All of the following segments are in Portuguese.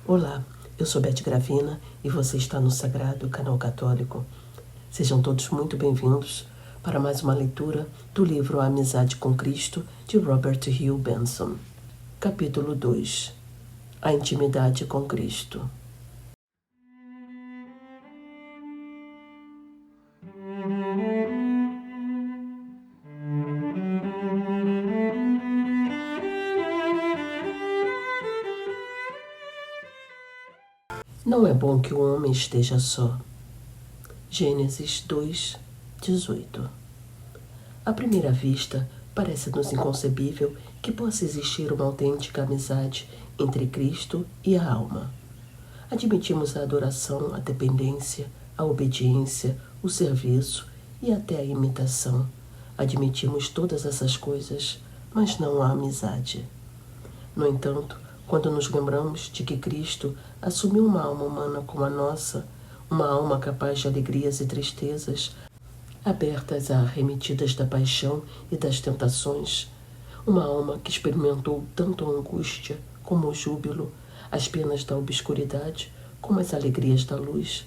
Olá, eu sou Beth Gravina e você está no Sagrado Canal Católico. Sejam todos muito bem-vindos para mais uma leitura do livro A Amizade com Cristo, de Robert Hugh Benson. Capítulo 2. A Intimidade com Cristo. Não é bom que o homem esteja só. Gênesis 2, 18. À primeira vista, parece-nos inconcebível que possa existir uma autêntica amizade entre Cristo e a alma. Admitimos a adoração, a dependência, a obediência, o serviço e até a imitação. Admitimos todas essas coisas, mas não a amizade. No entanto, quando nos lembramos de que Cristo assumiu uma alma humana como a nossa, uma alma capaz de alegrias e tristezas, abertas a arremetidas da paixão e das tentações, uma alma que experimentou tanto a angústia como o júbilo, as penas da obscuridade como as alegrias da luz,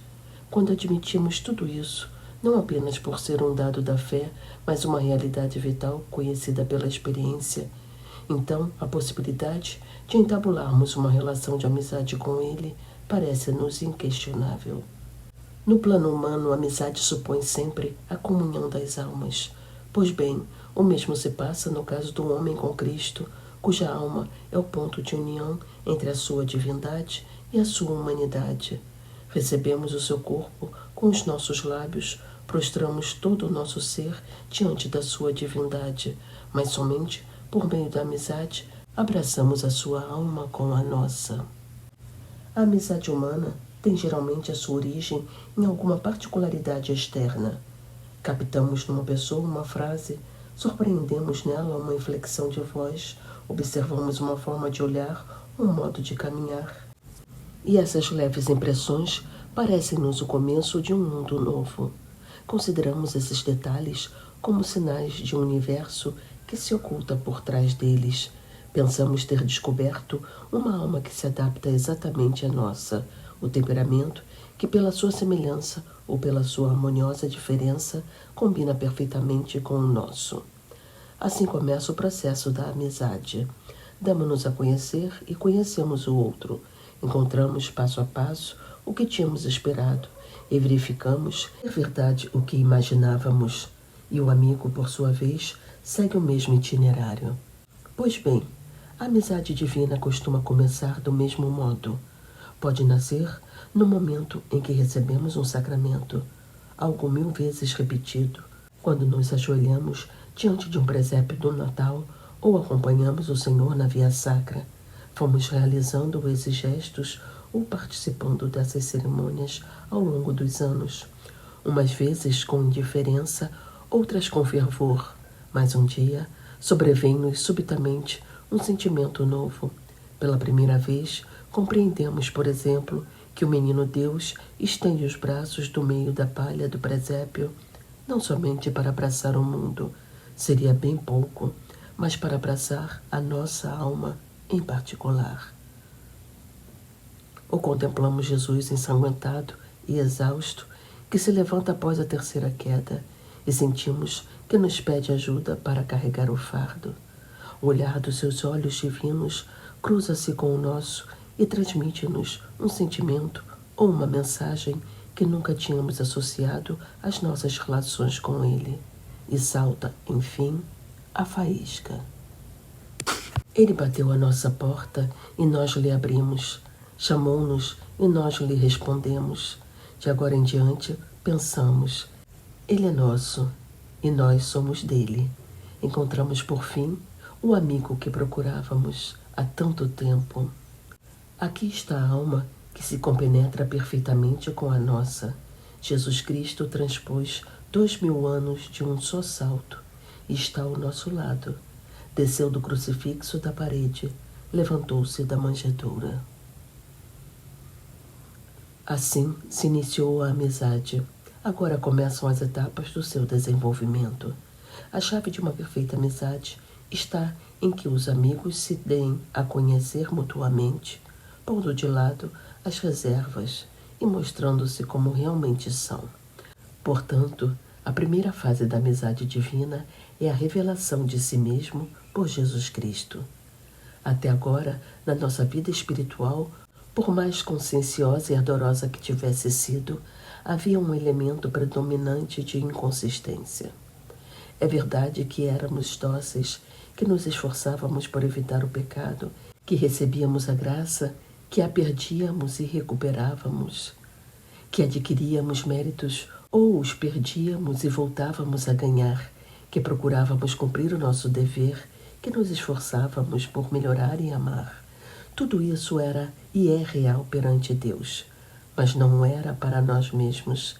quando admitimos tudo isso, não apenas por ser um dado da fé, mas uma realidade vital conhecida pela experiência, então a possibilidade de entabularmos uma relação de amizade com Ele parece-nos inquestionável. No plano humano, a amizade supõe sempre a comunhão das almas. Pois bem, o mesmo se passa no caso do homem com Cristo, cuja alma é o ponto de união entre a sua divindade e a sua humanidade. Recebemos o seu corpo com os nossos lábios, prostramos todo o nosso ser diante da sua divindade, mas somente por meio da amizade abraçamos a sua alma com a nossa. A amizade humana tem geralmente a sua origem em alguma particularidade externa. Captamos numa pessoa uma frase, surpreendemos nela uma inflexão de voz, observamos uma forma de olhar, um modo de caminhar. E essas leves impressões parecem-nos o começo de um mundo novo. Consideramos esses detalhes como sinais de um universo que se oculta por trás deles. Pensamos ter descoberto uma alma que se adapta exatamente à nossa, o temperamento que, pela sua semelhança ou pela sua harmoniosa diferença, combina perfeitamente com o nosso. Assim começa o processo da amizade. Damos-nos a conhecer e conhecemos o outro. Encontramos passo a passo o que tínhamos esperado e verificamos ser verdade o que imaginávamos. E o amigo, por sua vez, segue o mesmo itinerário. Pois bem, a amizade divina costuma começar do mesmo modo. Pode nascer no momento em que recebemos um sacramento, algo 1000 vezes repetido, quando nos ajoelhamos diante de um presépio do Natal ou acompanhamos o Senhor na via sacra. Fomos realizando esses gestos ou participando dessas cerimônias ao longo dos anos, umas vezes com indiferença, outras com fervor, mas um dia sobrevém-nos subitamente um sentimento novo. Pela primeira vez, compreendemos, por exemplo, que o menino Deus estende os braços do meio da palha do presépio, não somente para abraçar o mundo, seria bem pouco, mas para abraçar a nossa alma em particular. Ou contemplamos Jesus ensanguentado e exausto, que se levanta após a terceira queda, e sentimos que nos pede ajuda para carregar o fardo. O olhar dos seus olhos divinos cruza-se com o nosso e transmite-nos um sentimento ou uma mensagem que nunca tínhamos associado às nossas relações com Ele. E salta, enfim, a faísca. Ele bateu à nossa porta e nós lhe abrimos. Chamou-nos e nós lhe respondemos. De agora em diante, pensamos, Ele é nosso e nós somos dele. Encontramos, por fim, o amigo que procurávamos há tanto tempo. Aqui está a alma que se compenetra perfeitamente com a nossa. Jesus Cristo transpôs 2000 anos de um só salto e está ao nosso lado. Desceu do crucifixo da parede, levantou-se da manjedoura. Assim se iniciou a amizade. Agora começam as etapas do seu desenvolvimento. A chave de uma perfeita amizade está em que os amigos se deem a conhecer mutuamente, pondo de lado as reservas e mostrando-se como realmente são. Portanto, a primeira fase da amizade divina é a revelação de si mesmo por Jesus Cristo. Até agora, na nossa vida espiritual, por mais conscienciosa e ardorosa que tivesse sido, havia um elemento predominante de inconsistência. É verdade que éramos dóceis, que nos esforçávamos por evitar o pecado, que recebíamos a graça, que a perdíamos e recuperávamos, que adquiríamos méritos ou os perdíamos e voltávamos a ganhar, que procurávamos cumprir o nosso dever, que nos esforçávamos por melhorar e amar. Tudo isso era e é real perante Deus, mas não era para nós mesmos.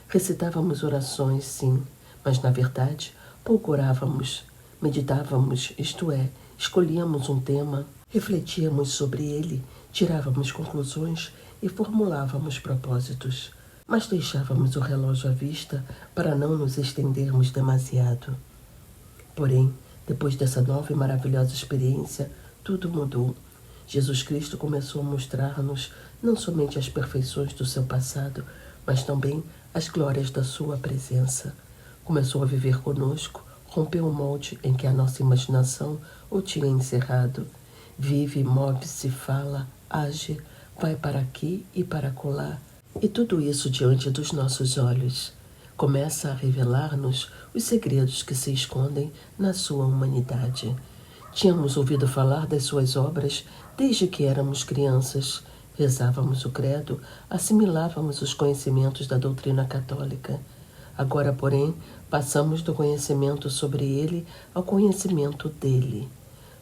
Recitávamos orações, sim, mas na verdade pouco orávamos, meditávamos, isto é, escolhíamos um tema, refletíamos sobre ele, tirávamos conclusões e formulávamos propósitos, mas deixávamos o relógio à vista para não nos estendermos demasiado. Porém, depois dessa nova e maravilhosa experiência, tudo mudou. Jesus Cristo começou a mostrar-nos não somente as perfeições do seu passado, mas também as glórias da sua presença. Começou a viver conosco, rompeu o molde em que a nossa imaginação o tinha encerrado. Vive, move-se, fala, age, vai para aqui e para acolá, e tudo isso diante dos nossos olhos. Começa a revelar-nos os segredos que se escondem na sua humanidade. Tínhamos ouvido falar das suas obras desde que éramos crianças. Rezávamos o credo, assimilávamos os conhecimentos da doutrina católica. Agora, porém, passamos do conhecimento sobre ele ao conhecimento dele.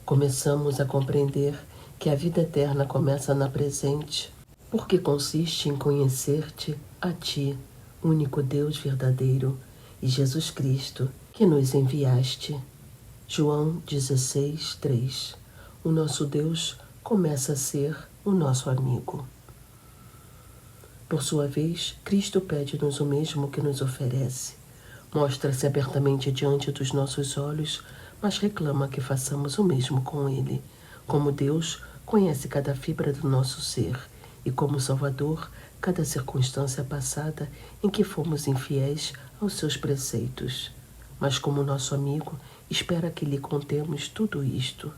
Começamos a compreender que a vida eterna começa na presente, porque consiste em conhecer-te a ti, único Deus verdadeiro, e Jesus Cristo, que nos enviaste. João 16:3. O nosso Deus começa a ser o nosso amigo. Por sua vez, Cristo pede-nos o mesmo que nos oferece. Mostra-se abertamente diante dos nossos olhos, mas reclama que façamos o mesmo com Ele. Como Deus, conhece cada fibra do nosso ser, e como Salvador, cada circunstância passada em que fomos infiéis aos seus preceitos. Mas como nosso amigo, espera que lhe contemos tudo isto.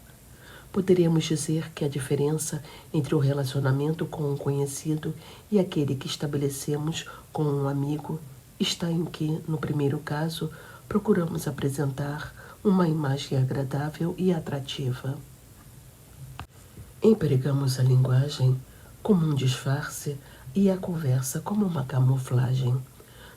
Poderíamos dizer que a diferença entre o relacionamento com um conhecido e aquele que estabelecemos com um amigo está em que, no primeiro caso, procuramos apresentar uma imagem agradável e atrativa. Empregamos a linguagem como um disfarce e a conversa como uma camuflagem.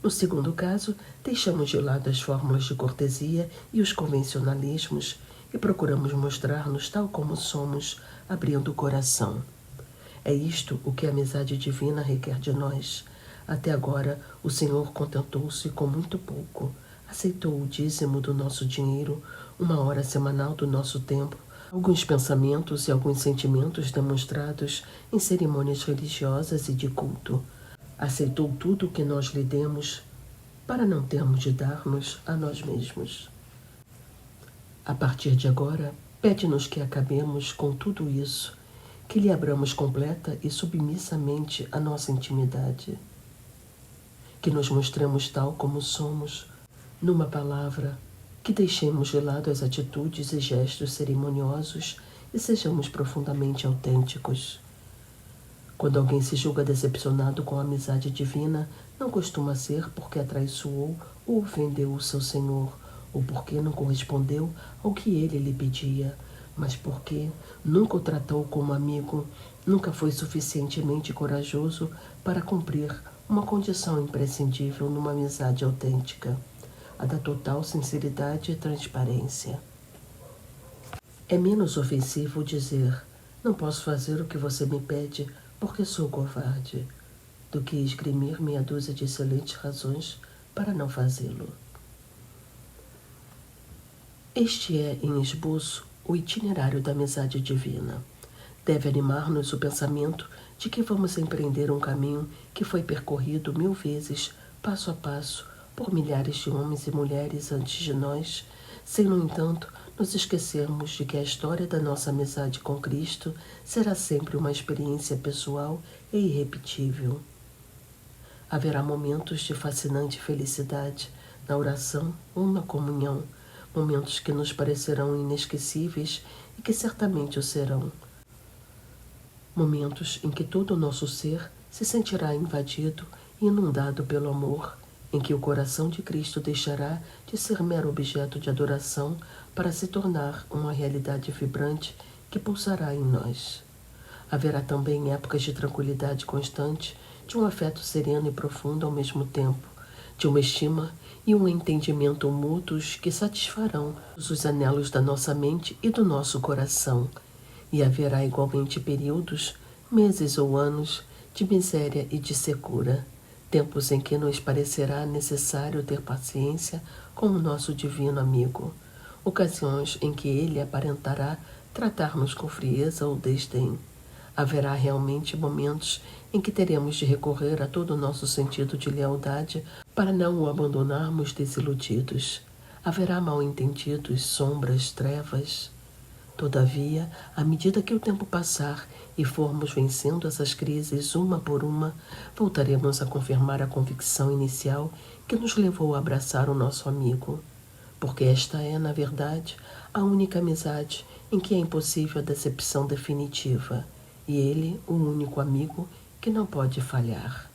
No segundo caso, deixamos de lado as fórmulas de cortesia e os convencionalismos e procuramos mostrar-nos tal como somos, abrindo o coração. É isto o que a amizade divina requer de nós. Até agora, o Senhor contentou-se com muito pouco. Aceitou o dízimo do nosso dinheiro, 1 hora semanal do nosso tempo, alguns pensamentos e alguns sentimentos demonstrados em cerimônias religiosas e de culto. Aceitou tudo o que nós lhe demos para não termos de dar-nos a nós mesmos. A partir de agora, pede-nos que acabemos com tudo isso, que lhe abramos completa e submissamente a nossa intimidade, que nos mostremos tal como somos, numa palavra, que deixemos de lado as atitudes e gestos cerimoniosos e sejamos profundamente autênticos. Quando alguém se julga decepcionado com a amizade divina, não costuma ser porque atraiçoou ou ofendeu o seu Senhor, ou porque não correspondeu ao que ele lhe pedia, mas porque nunca o tratou como amigo, nunca foi suficientemente corajoso para cumprir uma condição imprescindível numa amizade autêntica, a da total sinceridade e transparência. É menos ofensivo dizer, não posso fazer o que você me pede porque sou covarde, do que esgrimir meia dúzia de excelentes razões para não fazê-lo. Este é, em esboço, o itinerário da amizade divina. Deve animar-nos o pensamento de que vamos empreender um caminho que foi percorrido 1000 vezes, passo a passo, por milhares de homens e mulheres antes de nós, sem, no entanto, nos esquecermos de que a história da nossa amizade com Cristo será sempre uma experiência pessoal e irrepetível. Haverá momentos de fascinante felicidade na oração ou na comunhão, momentos que nos parecerão inesquecíveis e que certamente o serão. Momentos em que todo o nosso ser se sentirá invadido e inundado pelo amor, em que o coração de Cristo deixará de ser mero objeto de adoração para se tornar uma realidade vibrante que pulsará em nós. Haverá também épocas de tranquilidade constante, de um afeto sereno e profundo ao mesmo tempo, de uma estima e um entendimento mútuos que satisfarão os anelos da nossa mente e do nosso coração. E haverá igualmente períodos, meses ou anos, de miséria e de secura, tempos em que nos parecerá necessário ter paciência com o nosso divino amigo, ocasiões em que ele aparentará tratar-nos com frieza ou desdém. Haverá realmente momentos em que teremos de recorrer a todo o nosso sentido de lealdade para não o abandonarmos desiludidos. Haverá mal-entendidos, sombras, trevas. Todavia, à medida que o tempo passar e formos vencendo essas crises uma por uma, voltaremos a confirmar a convicção inicial que nos levou a abraçar o nosso amigo. Porque esta é, na verdade, a única amizade em que é impossível a decepção definitiva, e ele, o único amigo que não pode falhar.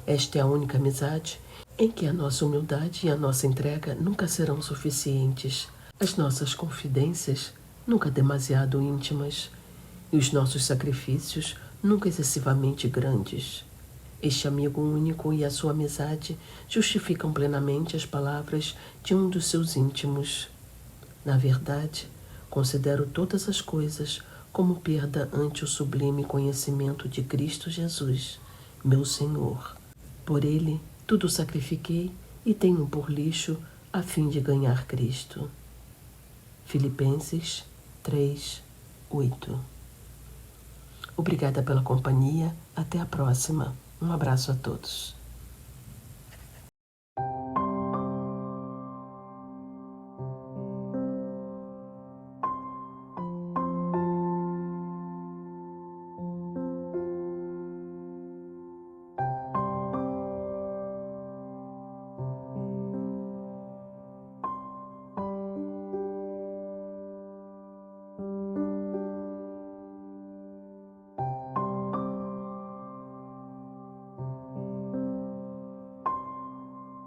Esta é a única amizade em que a nossa humildade e a nossa entrega nunca serão suficientes, as nossas confidências nunca demasiado íntimas e os nossos sacrifícios nunca excessivamente grandes. Este amigo único e a sua amizade justificam plenamente as palavras de um dos seus íntimos. Na verdade, considero todas as coisas como perda ante o sublime conhecimento de Cristo Jesus, meu Senhor. Por ele, tudo sacrifiquei e tenho por lixo a fim de ganhar Cristo. Filipenses 3:8. Obrigada pela companhia. Até a próxima. Um abraço a todos.